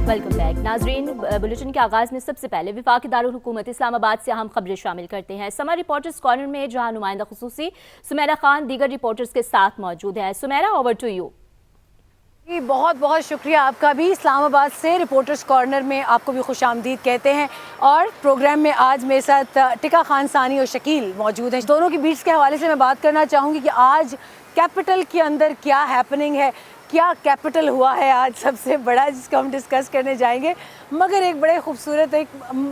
Welcome back नाजरीन। Bulletin के आगाज़ में सबसे पहले वफाकी दारुल हुकूमत इस्लामाबाद से अहम खबरें शामिल करते हैं। समा रिपोर्टर्स कॉर्नर में जहां नुमाइंदा खुसूसी सुमेरा खान दीगर रिपोर्टर्स के साथ मौजूद है। Sumera, over to you. बहुत बहुत शुक्रिया आपका भी। इस्लामाबाद से रिपोर्टर्स कॉर्नर में आपको भी खुशामदीद कहते हैं। और प्रोग्राम में आज मेरे साथ टिका खान सानी और शकील मौजूद हैं। दोनों की बीट्स के हवाले से मैं बात करना चाहूँगी कि आज कैपिटल के अंदर क्या हैपनिंग है, क्या कैपिटल हुआ है आज सबसे बड़ा, जिसको हम डिस्कस करने जाएंगे, मगर एक बड़े खूबसूरत एक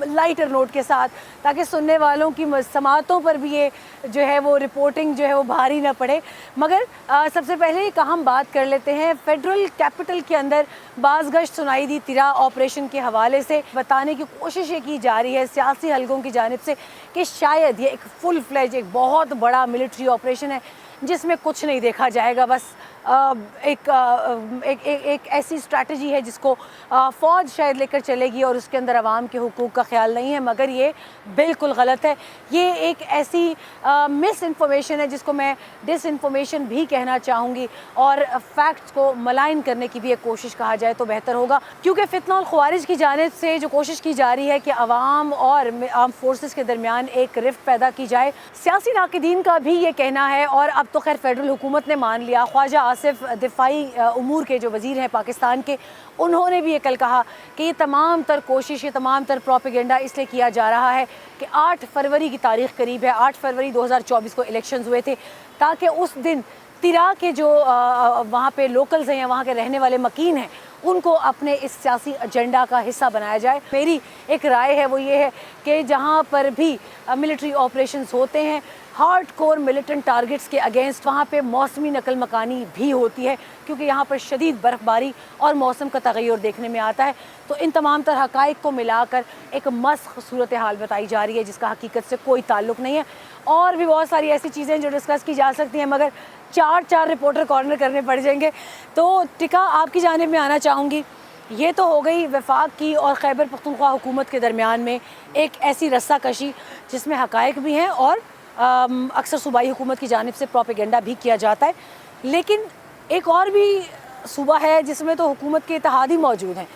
लाइटर नोट के साथ, ताकि सुनने वालों की समातों पर भी ये जो है वो रिपोर्टिंग जो है वो भारी ना पड़े। मगर सबसे पहले एक अहम बात कर लेते हैं। फेडरल कैपिटल के अंदर बाज़गश्त सुनाई दी तिरा ऑपरेशन के हवाले से। बताने की कोशिश ये की जा रही है सियासी हलकों की जानिब से कि शायद ये एक फुल फ्लेज एक बहुत बड़ा मिलिट्री ऑपरेशन है जिसमें कुछ नहीं देखा जाएगा, बस एक ऐसी स्ट्रैटेजी है जिसको फ़ौज शायद लेकर चलेगी और उसके अंदर आवाम के हुकूक का ख्याल नहीं है। मगर ये बिल्कुल गलत है। ये एक ऐसी मिस इन्फॉर्मेशन है जिसको मैं डिस इन्फॉर्मेशन भी कहना चाहूँगी, और फैक्ट्स को मलाइन करने की भी एक कोशिश कहा जाए तो बेहतर होगा, क्योंकि फितना और ख्वारिज की जानिब से जो कोशिश की जा रही है कि अवाम और आर्म फोर्सेस के दरमियान एक रिफ्ट पैदा की जाए। सियासी नाक़दीन का भी ये कहना है, और अब तो खैर फेडरल हुकूमत ने मान लिया। ख्वाजा आसिफ दिफाई उमूर के जो वज़ीर हैं पाकिस्तान के, उन्होंने भी ये कल कहा कि ये तमाम तर कोशिश, ये तमाम तर प्रोपेगेंडा इसलिए किया जा रहा है कि 8 फरवरी की तारीख़ करीब है, 8 फरवरी 2024 को इलेक्शंस हुए थे, ताकि उस दिन तिरा के जो वहाँ पे लोकल्स हैं या वहाँ के रहने वाले मकीन हैं उनको अपने इस सियासी एजेंडा का हिस्सा बनाया जाए। मेरी एक राय है वो ये है कि जहाँ पर भी मिलिट्री ऑपरेशंस होते हैं, हार्ड कोर मिलिटेंट टारगेट्स के अगेंस्ट, वहाँ पे मौसमी नकल मकानी भी होती है, क्योंकि यहाँ पर शदीद बर्फ़बारी और मौसम का तग़य्युर देखने में आता है। तो इन तमाम तरह हक़ाइक़ को मिलाकर एक मस्ख़ सूरत हाल बताई जा रही है जिसका हकीकत से कोई ताल्लुक़ नहीं है। और भी बहुत सारी ऐसी चीज़ें जो डिस्कस की जा सकती हैं, मगर 4 रिपोर्टर कॉर्नर करने पड़ जाएंगे। तो टिका, आपकी जानिब में आना चाहूँगी। ये तो हो गई वफाक की और खैबर पख्तूनख्वा हुकूमत के दरमियान में एक ऐसी रस्सा कशी जिसमें हक़ाइक़ भी हैं और अक्सर सूबाई हुकूमत की जानिब से प्रोपेगेंडा भी किया जाता है। लेकिन एक और भी सूबा है जिसमें तो हुकूमत के इत्तेहादी मौजूद हैं,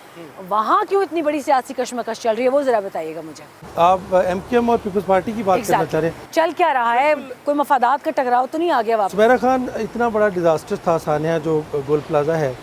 वहाँ क्यों इतनी बड़ी सियासी कशमकश चल रही है, वो ज़रा बताइएगा मुझे। आप MKM और पीपल्स पार्टी की बात करना चाह रहे हैं? चल क्या रहा है, कोई मफादात का टकराव तो नहीं आ गया वापस? सुमेरा खान, इतना बड़ा डिज़ास्टर था सानिया जो गोल प्लाजा है,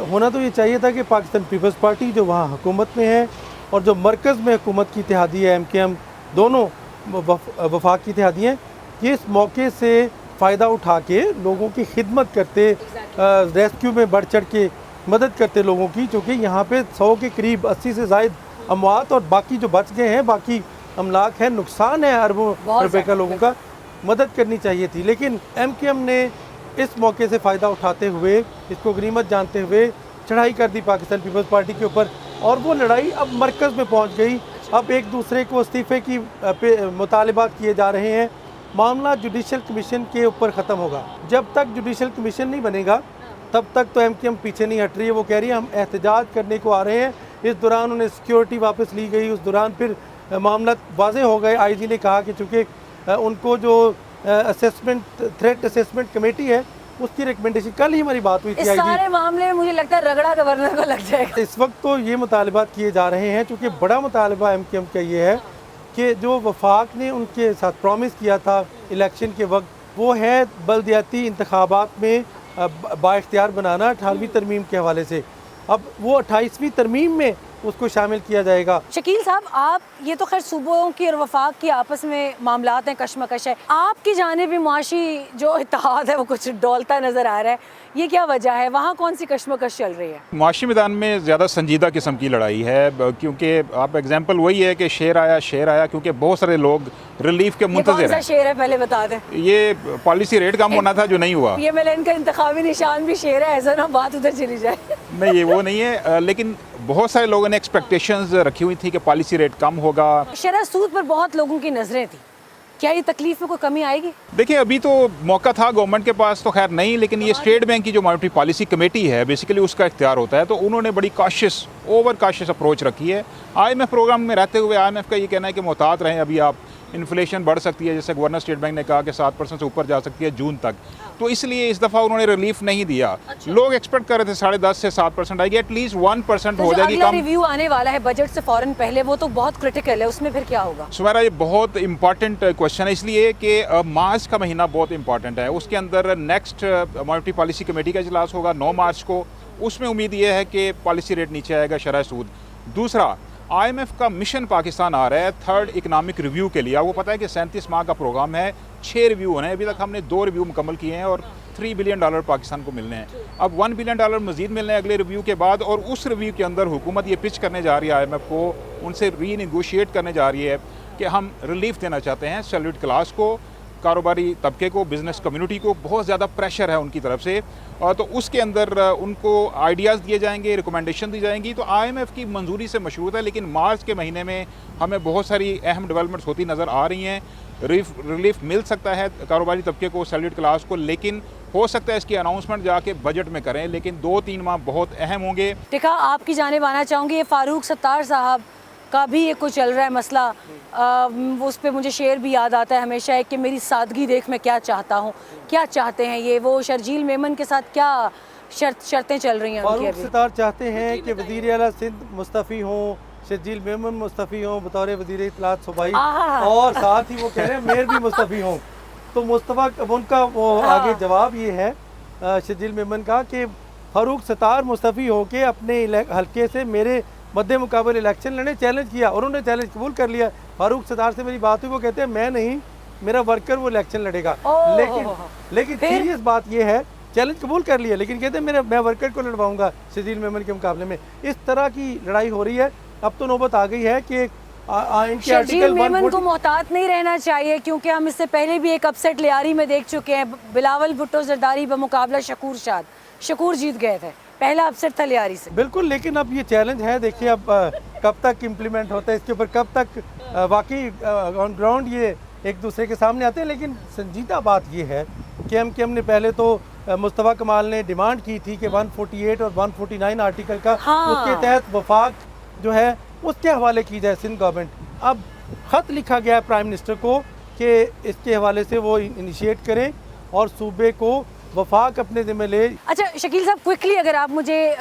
होना तो ये चाहिए था कि पाकिस्तान पीपल्स पार्टी जो वहाँ हुकूमत में है और जो मरकज़ में हुकूमत की इत्तेहादी है MKM, दोनों वफाक की इत्तेहादी हैं, ये इस मौके से फ़ायदा उठा के लोगों की खिदमत करते, रेस्क्यू में बढ़ चढ़ के मदद करते लोगों की, चूँकि यहाँ पे 100 के करीब 80 से ज़ायद अमवात और बाकी जो बच गए हैं, बाकी अमलाक है, नुकसान है अरबों रुपए का, लोगों का मदद करनी चाहिए थी। लेकिन MKM ने इस मौके से फ़ायदा उठाते हुए, इसको गनीमत जानते हुए चढ़ाई कर दी पाकिस्तान पीपल्स पार्टी के ऊपर, और वो लड़ाई अब मरकज़ में पहुँच गई। अब एक दूसरे को इस्तीफ़े की मुतालबात किए जा रहे हैं। मामला जुडिशल कमीशन के ऊपर ख़त्म होगा। जब तक जुडिशल कमीशन नहीं बनेगा तब तक तो MKM पीछे नहीं हट रही है। वो कह रही है हम एहतजाज करने को आ रहे हैं। इस दौरान उन्हें सिक्योरिटी वापस ली गई, उस दौरान फिर मामला वाज़े हो गए। IG ने कहा कि चूँकि उनको जो असेसमेंट थ्रेट असेसमेंट कमेटी है उसकी रिकमेंडेशन, कल ही हमारी बात हुई थी, सारे मामले में मुझे लगता है रगड़ा गवर्नर को लग जाएगा। इस वक्त तो ये मुतालबात किए जा रहे हैं, चूँकि बड़ा मुतालबा MKM का ये है कि जो वफाक ने उनके साथ प्रॉमिस किया था इलेक्शन के वक्त, वो है बल्दियाती इंतखाबात में बाइख्तियार बनाना 18वीं तरमीम के हवाले से। अब वो 28वीं तरमीम में उसको शामिल किया जाएगा। शकील साहब, आप, ये तो खैर सूबों की और वफाक की आपस में मामलात हैं, कशमकश है, आपकी जानिब भी मुआशी जो इत्तेहाद है वो कुछ डोलता नज़र आ रहा है, ये क्या वजह है? वहाँ कौन सी कशमकश चल रही है? मुआशी मैदान में ज़्यादा संजीदा किस्म की लड़ाई है, क्योंकि आप एग्जाम्पल वही है कि शेर आया, क्योंकि बहुत सारे लोग रिलीफ के मुंतज़िर हैं। शेर है पहले बता दें। ये पॉलिसी रेट कम होना था जो नहीं हुआ। ये मिलन का इंतखाबी निशान भी शेर है, ऐसा ना बात उधर चली जाए। नहीं, ये वो नहीं है, लेकिन बहुत सारे लोगों ने एक्सपेक्टेशंस रखी हुई थी कि पॉलिसी रेट कम होगा। शरह सूद पर बहुत लोगों की नजरें थी, क्या ये तकलीफ में कोई कमी आएगी? देखिए, अभी तो मौका था गवर्नमेंट के पास, तो खैर नहीं, लेकिन ये स्टेट बैंक की जो मॉनेटरी पॉलिसी कमेटी है, बेसिकली उसका इख्तियार होता है, तो उन्होंने बड़ी ओवर काशियस अप्रोच रखी है। IMF प्रोग्राम में रहते हुए IMF का ये कहना है कि मोहतात रहें, अभी आप इन्फ्लेशन बढ़ सकती है, जैसे गवर्नर स्टेट बैंक ने कहा कि 7% से ऊपर जा सकती है जून तक। तो इसलिए इस दफ़ा उन्होंने रिलीफ नहीं दिया। लोग एक्सपेक्ट कर रहे थे 10.5 से 7% आएगी, एटलीस्ट 1% हो जाएगी कम। रिव्यू आने वाला है बजट से फौरन पहले, वो तो बहुत क्रिटिकल है, उसमें फिर क्या होगा? सुमेरा, ये बहुत इंपॉर्टेंट क्वेश्चन है, इसलिए कि मार्च का महीना बहुत इंपॉर्टेंट है। उसके अंदर नेक्स्ट मॉनेटरी पॉलिसी कमेटी का इजलास होगा 9 मार्च को। उसमें उम्मीद ये है कि पॉलिसी रेट नीचे आएगा, शरह सूद। दूसरा, IMF का मिशन पाकिस्तान आ रहा है 3rd इकनॉमिक रिव्यू के लिए। आपको पता है कि 37 माह का प्रोग्राम है, 6 रिव्यू होने हैं। अभी तक हमने 2 रिव्यू मुकम्मल किए हैं और $3 बिलियन पाकिस्तान को मिलने हैं। अब $1 बिलियन मजीद मिलने हैं अगले रिव्यू के बाद, और उस रिव्यू के अंदर हुकूमत ये पिच करने जा रही है IMF को, उनसे रीनेगोशिएट करने जा रही है कि हम रिलीफ देना चाहते हैं सैलरीड क्लास को, कारोबारी तबके को, बिज़नेस कम्युनिटी को। बहुत ज़्यादा प्रेशर है उनकी तरफ से, और तो उसके अंदर उनको आइडियाज़ दिए जाएंगे, रिकमेंडेशन दी जाएंगी। तो IMF की मंजूरी से मशरूत है, लेकिन मार्च के महीने में हमें बहुत सारी अहम डेवलपमेंट्स होती नज़र आ रही हैं। रिलीफ मिल सकता है कारोबारी तबके को, सैलरीड क्लास को, लेकिन हो सकता है इसकी अनाउंसमेंट जाके बजट में करें, लेकिन 2-3 माह बहुत अहम होंगे। टिका, आपकी जानिब आना चाहूँगी, ये फारूक सत्तार साहब का भी ये कुछ चल रहा है मसला, उस पर मुझे शेर भी याद आता है हमेशा, है कि मेरी सादगी देख मैं क्या चाहता हूँ। क्या चाहते हैं ये? वो शर्जील मेमन के साथ क्या शर्तें चल रही हैं उनकी? फारूक सत्तार चाहते हैं कि वज़ीर आला सिंध मुस्तफ़ी हों, शर्जील मेमन मुस्तफ़ी हों बतौर वज़ीर इत्तलात सूबाई, और साथ ही वो कह रहे हैं मेयर भी मुस्तफ़ी हों। तो मुस्तफ़ा उनका वो आगे जवाब ये है शर्जील मेमन का कि फारूक सत्तार मुस्तफ़ी हो के अपने हल्के से मेरे मद्दे मुकाबले इलेक्शन लड़ने चैलेंज किया, और उन्होंने चैलेंज कबूल कर लिया। फारूक सत्तार से मेरी बात हुई, वो कहते हैं मैं नहीं, मेरा वर्कर वो इलेक्शन लड़ेगा। लेकिन सीरियस बात ये है, चैलेंज कबूल कर लिया, लेकिन कहते हैं मैं वर्कर को लड़वाऊंगा शर्जील मेमन के मुकाबले में। इस तरह की लड़ाई हो रही है। अब तो नौबत आ गई है कि शर्जील मेमन को मोहतात नहीं रहना चाहिए, क्योंकि हम इससे पहले भी एक अपसेट लियारी में देख चुके हैं। बिलावल भुट्टो जरदारी बमुकाबला शकूर शाद, शकूर जीत गए थे, पहला अपसेट था लियारी से। बिल्कुल, लेकिन अब ये चैलेंज है, देखिए अब कब तक इम्प्लीमेंट होता है, इसके ऊपर कब तक वाकई ऑन ग्राउंड ये एक दूसरे के सामने आते हैं। लेकिन संजीदा बात ये है कि MKM ने पहले तो मुस्तफ़ा कमाल ने डिमांड की थी कि 148 और 149 आर्टिकल का उसके तहत वफाक जो है उसके हवाले की जाए सिंध गवर्नमेंट। अब ख़त लिखा गया है प्राइम मिनिस्टर को कि इसके हवाले से वो इनिशिएट करें और सूबे को वफाक अपने ज़िम्मे ले। अच्छा शकील साहब, क्विकली अगर आप मुझे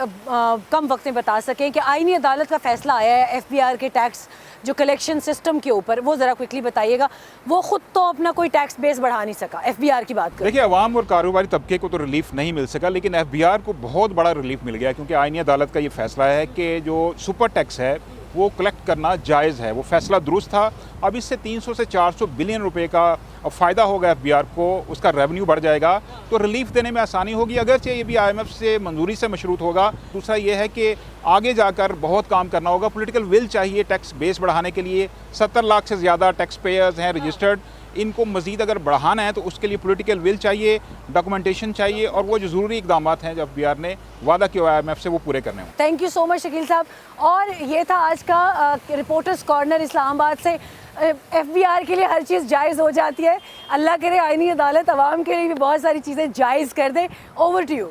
कम वक्त में बता सकें कि आईनी अदालत का फैसला आया है FBR के टैक्स जो कलेक्शन सिस्टम के ऊपर, वो ज़रा क्विकली बताइएगा। वो ख़ुद तो अपना कोई टैक्स बेस बढ़ा नहीं सका, FBR की बात करें। देखिए, अवाम और कारोबारी तबके को तो रिलीफ नहीं मिल सका, लेकिन FBR को बहुत बड़ा रिलीफ मिल गया, क्योंकि आईनी अदालत का ये फैसला है कि जो सुपर टैक्स है वो कलेक्ट करना जायज़ है। वो फैसला दुरुस्त था। अब इससे 300 से 400 बिलियन रुपए का फ़ायदा होगा FBR को, उसका रेवेन्यू बढ़ जाएगा, तो रिलीफ देने में आसानी होगी। अगरचे ये भी IMF से मंजूरी से मशरूत होगा। दूसरा ये है कि आगे जाकर बहुत काम करना होगा, पॉलिटिकल विल चाहिए टैक्स बेस बढ़ाने के लिए। 70 लाख से ज़्यादा टैक्स पेयर्स हैं रजिस्टर्ड, इनको मज़ीद अगर बढ़ाना है तो उसके लिए पॉलिटिकल विल चाहिए, डॉक्यूमेंटेशन चाहिए, और वो जो ज़रूरी इकदाम हैं जो FBR ने वादा किया IMF से वो पूरे करने हों। Thank you so much Shakeel साहब। और ये था आज का रिपोर्टर्स कॉर्नर इस्लामाबाद से। FBR के लिए हर चीज़ जायज़ हो जाती है। अल्लाह करे आईनी अदालत आवाम के लिए भी बहुत सारी चीज़ें जायज़ कर दे। Over to you.